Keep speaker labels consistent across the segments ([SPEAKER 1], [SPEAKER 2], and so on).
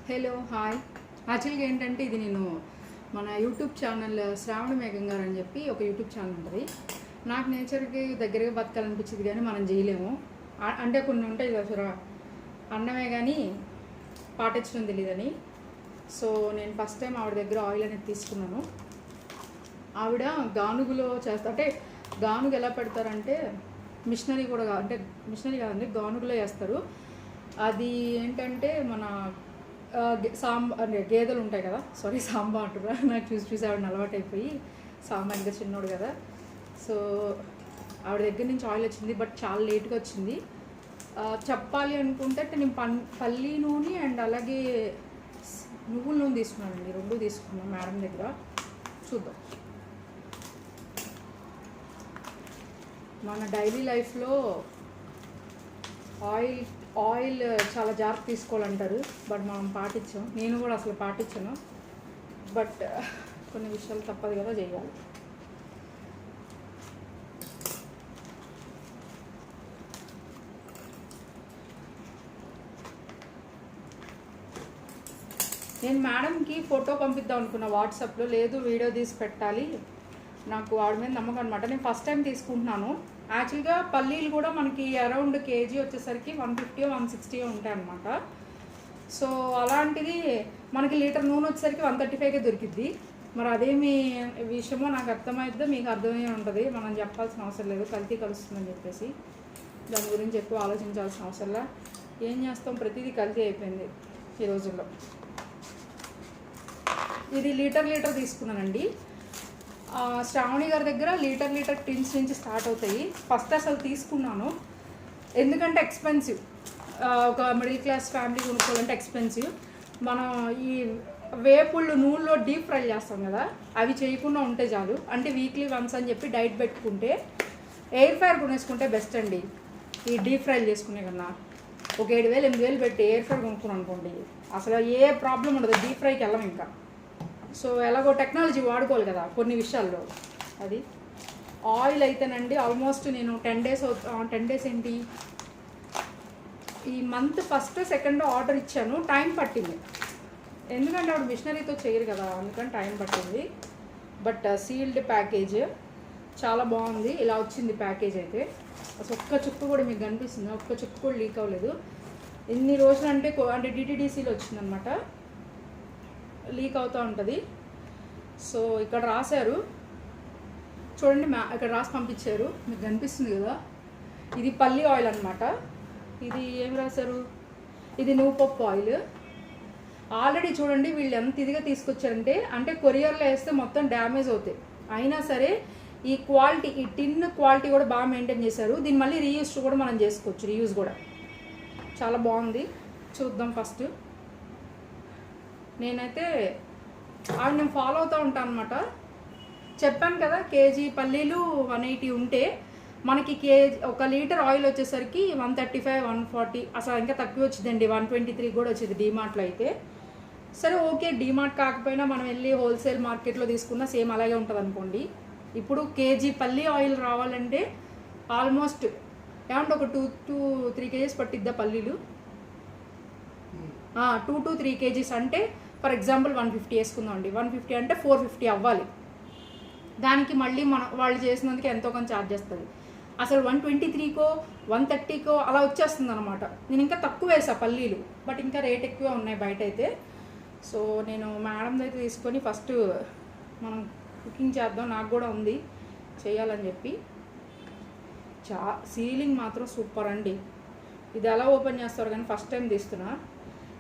[SPEAKER 1] Hello hi. యాక్చువల్గా ఏంటంటే ఇది నేను మన యూట్యూబ్ ఛానల్ శ్రావణ మేఘం గారు అని చెప్పి ఒక యూట్యూబ్ ఛానల్ ఉంటుంది. నాకు నేచర్కి దగ్గరగా బతకాలనిపించింది కానీ మనం చేయలేము. అంటే కొన్ని ఉంటాయి కదా, అన్నమే కానీ పాటించడం తెలియదని. సో నేను ఫస్ట్ టైం ఆవిడ దగ్గర ఆయిల్ అనేది తీసుకున్నాను. ఆవిడ గానుగులో చేస్తా, అంటే గానుగు ఎలా పెడతారంటే మిషనరీ కూడా అంటే మిషనరీ కాదండి, గానుగులో వేస్తారు. అది ఏంటంటే మన అంటే గేదెలు ఉంటాయి కదా, సాంబా అంటురా, నాకు చూసి ఆవిడని అలవాటు అయిపోయి సాంబా ఇంకా చిన్నోడు కదా. సో ఆవిడ దగ్గర నుంచి ఆయిల్ వచ్చింది, బట్ చాలా లేట్గా వచ్చింది. చెప్పాలి అనుకుంటే నేను పల్లి నూనె అండ్ అలాగే నువ్వుల నూనె తీసుకున్నానండి, రెండు తీసుకున్నాను మేడం దగ్గర. చూద్దాం. మన డైలీ లైఫ్లో ఆయిల్ చాలా జాగ్రత్త తీసుకోవాలంటారు, బట్ మనం పాటించాం. నేను కూడా అసలు పాటించను, బట్ కొన్ని విషయాలు తప్పదు కదా, చేయాలి. నేను మేడంకి ఫోటో పంపిద్దాం అనుకున్నా వాట్సాప్లో, లేదు వీడియో తీసి పెట్టాలి, నాకు ఆవిడ మీద నమ్మకం అనమాట. నేను ఫస్ట్ టైం తీసుకుంటున్నాను. యాక్చువల్గా పల్లీలు కూడా మనకి అరౌండ్ కేజీ వచ్చేసరికి 150 160 ఉంటాయి అన్నమాట. సో అలాంటిది మనకి లీటర్ నూనె వచ్చేసరికి 135కే దొరికిద్ది. మరి అదేమి విషయమో నాకు అర్థమైద్దో మీకు అర్థమై ఉంటుంది, మనం చెప్పాల్సిన అవసరం లేదు, కల్తీ కలుస్తుందని చెప్పేసి. దాని గురించి ఎక్కువ ఆలోచించాల్సిన అవసరంలా. ఏం చేస్తాం, ప్రతిదీ కల్తీ అయిపోయింది ఈ రోజుల్లో. ఇది లీటర్ తీసుకున్నానండి. శ్రావణి గారి దగ్గర లీటర్ టిన్స్ నుంచి స్టార్ట్ అవుతాయి. ఫస్ట్ అసలు తీసుకున్నాను ఎందుకంటే ఎక్స్పెన్సివ్, ఒక మిడిల్ క్లాస్ ఫ్యామిలీ కొనుక్కోవాలంటే ఎక్స్పెన్సివ్. మనం ఈ వేపుళ్ళు నూనెలో డీప్ ఫ్రై చేస్తాం కదా, అవి చేయకుండా ఉంటే చాలు. అంటే వీక్లీ వన్స్ అని చెప్పి డైట్ పెట్టుకుంటే ఎయిర్ ఫ్రైర్ కొనేసుకుంటే బెస్ట్ అండి. ఈ డీప్ ఫ్రైలు చేసుకునే కన్నా ఒక 7,000 8,000 పెట్టి ఎయిర్ ఫ్రైర్ కొనుక్కుని అనుకోండి, అసలు ఏ ప్రాబ్లం ఉండదు, డీప్ ఫ్రైకి వెళ్ళం ఇంకా. సో ఎలాగో టెక్నాలజీ వాడుకోవాలి కదా కొన్ని విషయాల్లో. అది ఆయిల్ అయితేనండి ఆల్మోస్ట్ నేను 10 డేస్ ఏంటి, ఈ మంత్ ఫస్ట్ సెకండ్ ఆర్డర్ ఇచ్చాను. టైం పట్టింది ఎందుకంటే ఆవిడ మిషనరీతో చేయరు కదా, అందుకని టైం పట్టింది. బట్ సీల్డ్ ప్యాకేజ్ చాలా బాగుంది. ఇలా వచ్చింది ప్యాకేజ్ అయితే. అసలు ఒక్క చుక్క కూడా మీకు కనిపిస్తుంది, ఒక్క చుక్క కూడా లీక్ అవ్వలేదు. ఎన్ని రోజులు అంటే డిటీడీసీలో వచ్చిందనమాట, లీక్ అవుతూ ఉంటుంది. సో ఇక్కడ రాశారు చూడండి, ఇక్కడ రాసి పంపించారు, మీకు కనిపిస్తుంది కదా. ఇది పల్లి ఆయిల్ అనమాట. ఇది ఏమి రాశారు, ఇది నువ్వుపప్పు ఆయిల్. ఆల్రెడీ చూడండి వీళ్ళు ఎంత ఇదిగా తీసుకొచ్చారంటే, అంటే కొరియర్లో వేస్తే మొత్తం డ్యామేజ్ అవుతాయి, అయినా సరే ఈ క్వాలిటీ, ఈ టిన్ క్వాలిటీ కూడా బాగా మెయింటైన్ చేశారు. దీన్ని మళ్ళీ రీయూజ్ కూడా మనం చేసుకోవచ్చు, రీయూజ్ కూడా చాలా బాగుంది. చూద్దాం ఫస్ట్. నేనైతే నేను ఫాలో అవుతూ ఉంటాను అనమాట. చెప్పాను కదా, కేజీ పల్లీలు 180 ఉంటే మనకి ఒక లీటర్ ఆయిల్ వచ్చేసరికి 135 140, అసలు ఇంకా తక్కువ వచ్చిందండి, 123 కూడా వచ్చింది డీమార్ట్లో అయితే. సరే ఓకే, డీమార్ట్ కాకపోయినా మనం వెళ్ళి హోల్సేల్ మార్కెట్లో తీసుకున్నా సేమ్ అలాగే ఉంటుంది అనుకోండి. ఇప్పుడు కేజీ పల్లీ ఆయిల్ రావాలంటే ఆల్మోస్ట్ ఏమంటే ఒక 2 to 3 kgs పట్టిద్దా పల్లీలు. 2 to 3 kgs అంటే ఫర్ ఎగ్జాంపుల్ 150 వేసుకుందాం అండి. 150 అంటే 450 అవ్వాలి. దానికి మళ్ళీ వాళ్ళు చేసినందుకు ఎంతో కొంత ఛార్జ్ చేస్తుంది. అసలు 123కో 130కో అలా వచ్చేస్తుంది అనమాట. నేను ఇంకా తక్కువ వేసా పల్లీలు, బట్ ఇంకా రేట్ ఎక్కువ ఉన్నాయి బయట అయితే. సో నేను మేడం అయితే తీసుకొని ఫస్ట్ మనం కుకింగ్ చేద్దాం, నాకు కూడా ఉంది చేయాలని చెప్పి. సీలింగ్ మాత్రం సూపర్ అండి. ఇది ఎలా ఓపెన్ చేస్తారు కానీ ఫస్ట్ టైం తీస్తున్నా.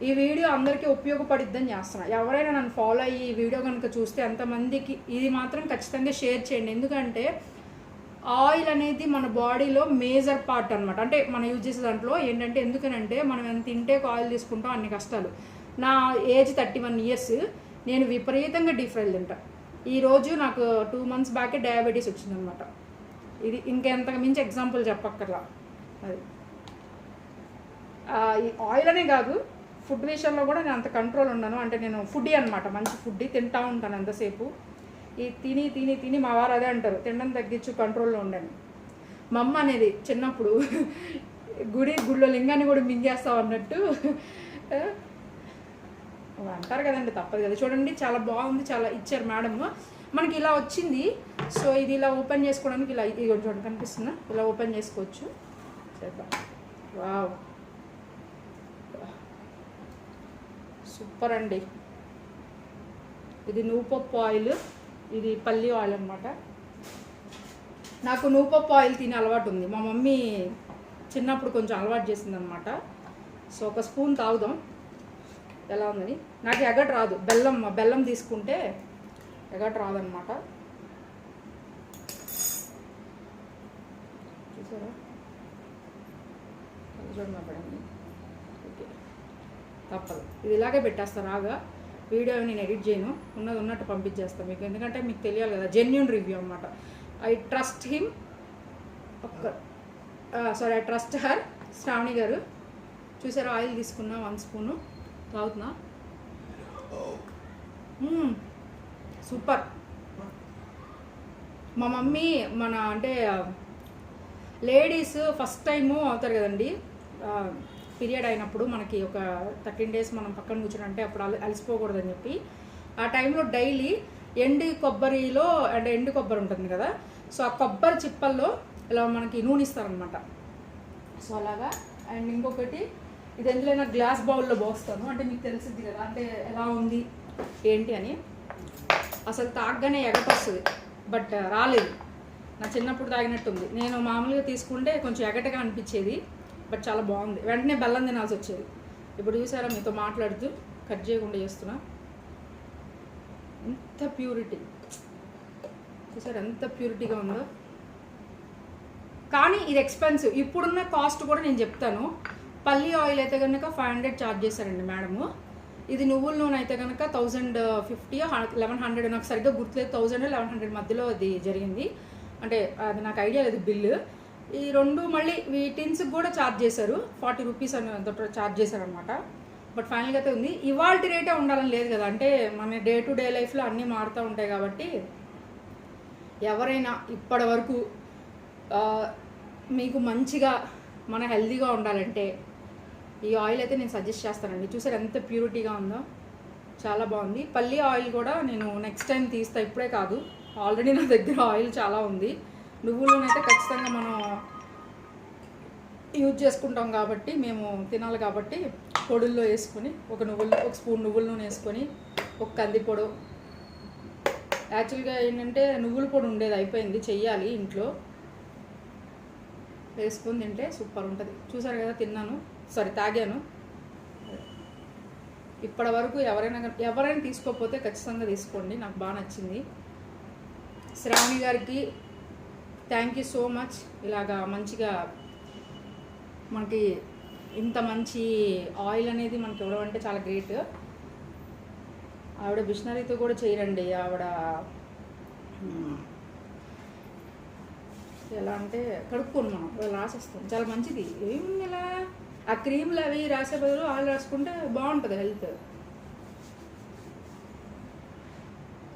[SPEAKER 1] ఈ వీడియో అందరికీ ఉపయోగపడిద్దని చేస్తున్నా. ఎవరైనా నన్ను ఫాలో అయ్యి ఈ వీడియో కనుక చూస్తే ఎంతమందికి ఇది మాత్రం ఖచ్చితంగా షేర్ చేయండి. ఎందుకంటే ఆయిల్ అనేది మన బాడీలో మేజర్ పార్ట్ అనమాట. అంటే మనం యూజ్ చేసే దాంట్లో ఏంటంటే, ఎందుకనంటే మనం ఎంత ఇంటేక్ ఆయిల్ తీసుకుంటాం అన్ని కష్టాలు. నా ఏజ్ 31 years, నేను విపరీతంగా డీప్ ఫ్రైలు తింటా. ఈరోజు నాకు 2 months బ్యాకే డయాబెటీస్ వచ్చిందనమాట. ఇది ఇంకెంతకు మించి ఎగ్జాంపుల్ చెప్పక్కర్లా. అది ఈ ఆయిల్ అనే కాదు, ఫుడ్ విషయంలో కూడా నేను అంత కంట్రోల్ ఉన్నాను. అంటే నేను ఫుడ్డీ అనమాట, మంచి ఫుడ్డీ, తింటూ ఉంటాను ఎంతసేపు. ఈ తిని మా వారు అదే అంటారు, తినడం తగ్గించు, కంట్రోల్లో ఉండండి. మా అమ్మ అనేది చిన్నప్పుడు గుడిలో లింగాన్ని కూడా మింగేస్తావు అన్నట్టు అంటారు కదండి, తప్పదు కదా. చూడండి చాలా బాగుంది, చాలా ఇచ్చారు మేడం. మనకి ఇలా వచ్చింది. సో ఇది ఇలా ఓపెన్ చేసుకోవడానికి ఇలా ఇది చూడండి కనిపిస్తుందా, ఇలా ఓపెన్ చేసుకోవచ్చు. వావ్ సూపర్ అండి. ఇది నువ్వుపప్పు ఆయిల్, ఇది పల్లి ఆయిల్ అనమాట. నాకు నువ్వుపప్పు ఆయిల్ తినే అలవాటు ఉంది, మా మమ్మీ చిన్నప్పుడు కొంచెం అలవాటు చేసిందనమాట. సో ఒక స్పూన్ తాగుదాం ఎలా ఉందని. నాకు ఎగట్ రాదు, బెల్లం తీసుకుంటే ఎగట్ రాదనమాట. చూసారా చూడండి. ఓకే తప్పదు, ఇది ఇలాగే పెట్టేస్తాను. రాగా వీడియో నేను ఎడిట్ చేయను, ఉన్నది ఉన్నట్టు పంపించేస్తాను మీకు, ఎందుకంటే మీకు తెలియాలి కదా. జెన్యూన్ రివ్యూ అనమాట. I trust him, I trust her. Sravani గారు చూసారా, ఆయిల్ తీసుకున్నా 1 స్పూను తాగుతున్నా. సూపర్. మా మమ్మీ అంటే లేడీస్ ఫస్ట్ టైము అవుతారు కదండి పీరియడ్ అయినప్పుడు, మనకి ఒక 13 days మనం పక్కన కూర్చుంటే అప్పుడు అలసిపోకూడదని చెప్పి ఆ టైంలో డైలీ ఎండు కొబ్బరిలో అంటే ఎండు కొబ్బరి ఉంటుంది కదా, సో ఆ కొబ్బరి చిప్పల్లో ఇలా మనకి నూనె ఇస్తారనమాట. సో అలాగా. అండ్ ఇంకొకటి ఇది ఎందులో గ్లాస్ బౌల్లో పోస్తాను, అంటే మీకు తెలిసింది కదా అంటే ఎలా ఉంది ఏంటి అని. అసలు తాగగానే ఎగట వస్తుంది, బట్ రాలేదు. నా చిన్నప్పుడు తాగినట్టుంది. నేను మామూలుగా తీసుకుంటే కొంచెం ఎగటగా అనిపించేది, బట్ చాలా బాగుంది. వెంటనే బెల్లం తినాల్సి వచ్చేది. ఇప్పుడు చూసారా మీతో మాట్లాడుతూ కట్ చేయకుండా చేస్తున్నా. ఎంత ప్యూరిటీ చూసారా, ఎంత ప్యూరిటీగా ఉందో. కానీ ఇది ఎక్స్పెన్సివ్. ఇప్పుడున్న కాస్ట్ కూడా నేను చెప్తాను. పల్లి ఆయిల్ అయితే కనుక 500 ఛార్జ్ చేశారండి మేడము. ఇది నువ్వుల నూనె అయితే కనుక 1050 1100, నాకు సరిగ్గా గుర్తులేదు, 1000 1100 మధ్యలో అది జరిగింది. అంటే అది నాకు ఐడియా లేదు బిల్లు. ఈ రెండు మళ్ళీ టిన్స్కి కూడా ఛార్జ్ చేశారు, 40 రూపీస్ అని ఛార్జ్ చేశారనమాట. బట్ ఫైనల్గా అయితే ఉంది. ఇవాళ రేటే ఉండాలని లేదు కదా, అంటే మన డే టు డే లైఫ్లో అన్నీ మారుతూ ఉంటాయి కాబట్టి ఎవరైనా ఇప్పటి వరకు మీకు మంచిగా మన హెల్తీగా ఉండాలంటే ఈ ఆయిల్ అయితే నేను సజెస్ట్ చేస్తానండి. చూసారు ఎంత ప్యూరిటీగా ఉందో, చాలా బాగుంది. పల్లి ఆయిల్ కూడా నేను నెక్స్ట్ టైం తీస్తా, ఇప్పుడే కాదు, ఆల్రెడీ నా దగ్గర ఆయిల్ చాలా ఉంది. నువ్వులనైతే ఖచ్చితంగా మనం యూజ్ చేసుకుంటాం కాబట్టి, మేము తినాలి కాబట్టి పొడుల్లో వేసుకొని ఒక స్పూన్ నువ్వుల నూనె వేసుకొని, ఒక కందిపొడు. యాక్చువల్గా ఏంటంటే నువ్వుల పొడి ఉండేది, అయిపోయింది, చెయ్యాలి ఇంట్లో. వేసుకొని తింటే సూపర్ ఉంటుంది. చూసారు కదా, తాగాను. ఇప్పటి వరకు ఎవరైనా తీసుకోకపోతే ఖచ్చితంగా తీసుకోండి, నాకు బాగా నచ్చింది. శ్రావణి గారికి థ్యాంక్ యూ సో మచ్. ఇలాగా మంచిగా మనకి ఇంత మంచి ఆయిల్ అనేది మనకి ఇవ్వడం అంటే చాలా గ్రేట్. ఆవిడ బిష్నరీతో కూడా చేయరండి. ఆవిడ ఎలా అంటే కడుక్కోను మనం ఇలా రాసేస్తాం, చాలా మంచిది. ఏముంది ఇలా ఆ క్రీమ్లు అవి రాసే బదులు ఆయిల్ రాసుకుంటే బాగుంటుంది హెల్త్.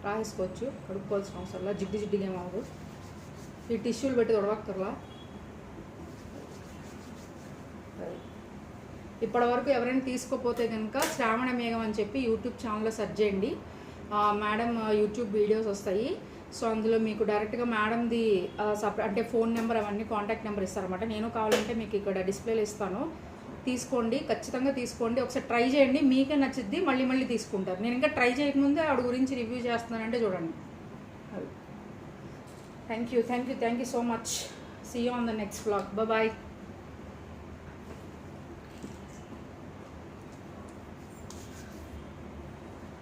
[SPEAKER 1] రాసేసుకోవచ్చు, కడుక్కోవాల్సిన అవసరంలా, జిడ్డుగా ఏమవ్వదు. ఈ టిష్యూలు పెట్టి తొడవక్కర్లా. ఇప్పటి వరకు ఎవరైనా తీసుకోపోతే కనుక శ్రావణ మేఘం అని చెప్పి యూట్యూబ్ ఛానల్లో సెర్చ్ చేయండి. మేడం యూట్యూబ్ వీడియోస్ వస్తాయి. సో అందులో మీకు డైరెక్ట్గా మేడంది అంటే ఫోన్ నెంబర్ అవన్నీ కాంటాక్ట్ నెంబర్ ఇస్తారన్నమాట. నేను కావాలంటే మీకు ఇక్కడ డిస్ప్లేలో ఇస్తాను, తీసుకోండి, ఖచ్చితంగా తీసుకోండి. ఒకసారి ట్రై చేయండి, మీకే నచ్చిద్ది, మళ్ళీ తీసుకుంటారు. నేను ఇంకా ట్రై చేయకముందే ఆవిడ గురించి రివ్యూ చేస్తున్నానంటే చూడండి. Thank you so much. See you on the next vlog. Bye.